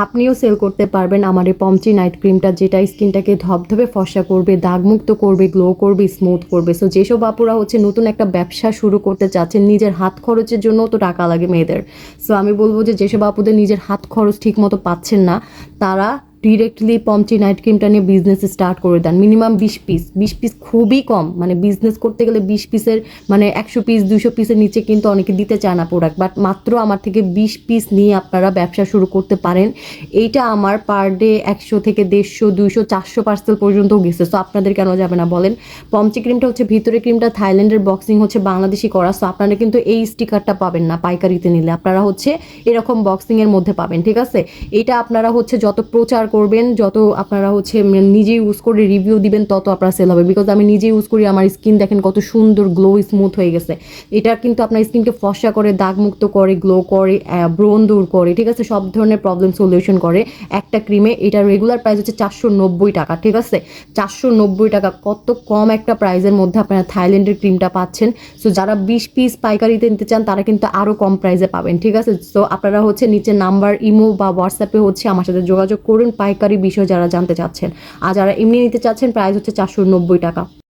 আপনিও সেল করতে পারবেন আমার এই পমচি নাইট ক্রিমটা, যেটা স্কিনটাকে ধবধবে ফর্সা করবে, দাগমুক্ত করবে, গ্লো করবে, স্মুথ করবে। সো যেসব আপুরা হচ্ছে নতুন একটা ব্যবসা শুরু করতে চাচ্ছেন, নিজের হাত খরচের জন্য তো টাকা লাগে মেয়েদের। সো আমি বলবো যে যেসব আপুদের নিজের হাত খরচ ঠিক মতো পাচ্ছেন না, তারা ডিরেক্টলি পমচি নাইট ক্রিমটা নিয়ে বিজনেস স্টার্ট করে দেন। মিনিমাম 20 পিস খুবই কম, মানে বিজনেস করতে গেলে 20 পিসের মানে 100 পিস 200 পিসের নিচে কিন্তু অনেকে দিতে চায় না প্রোডাক্ট, বাট মাত্র আমার থেকে 20 পিস নিয়ে আপনারা ব্যবসা শুরু করতে পারেন। এইটা আমার পার ডে 100 থেকে 150 200 400 পার্সেল পর্যন্তও গেছে। সো আপনাদের কেন যাবে না বলেন। পমচি ক্রিমটা হচ্ছে ভিতরে ক্রিমটা থাইল্যান্ডের বক্সিং হচ্ছে বাংলাদেশি করা। সো আপনারা কিন্তু এই স্টিকারটা পাবেন না পাইকারিতে নিলে, আপনারা হচ্ছে এরকম বক্সিংয়ের মধ্যে পাবেন, ঠিক আছে। এটা আপনারা হচ্ছে যত প্রচার করবেন, যত আপনারা হচ্ছে নিজে ইউজ করে রিভিউ দিবেন, তত আপনারা সেল হবে। বিকজ আমি নিজে ইউজ করি, আমার স্কিন দেখেন কত সুন্দর গ্লো স্মুথ হয়ে গেছে। এটা কিন্তু আপনার স্কিনকে ফর্সা করে, দাগমুক্ত করে, গ্লো করে, ব্রণ দূর করে, ঠিক আছে, সব ধরনের প্রবলেম সলিউশন করে একটা ক্রিমে। এটা রেগুলার প্রাইস হচ্ছে 490 টাকা, ঠিক আছে। 490 টাকা, কত কম একটা প্রাইসের মধ্যে আপনারা থাইল্যান্ডের ক্রিমটা পাচ্ছেন। সো যারা 20 পিস পাইকারিতে নিতে চান তারা কিন্তু আরও কম প্রাইসে পাবেন, ঠিক আছে। সো আপনারা হচ্ছে নিচে নাম্বার ইমো বা হোয়াটসঅ্যাপে হচ্ছে আমার সাথে যোগাযোগ করুন পাইকারি বিষয় যারা জানতে চাচ্ছেন। আর যারা এমনি নিতে চাচ্ছেন প্রাইস হচ্ছে 490 টাকা।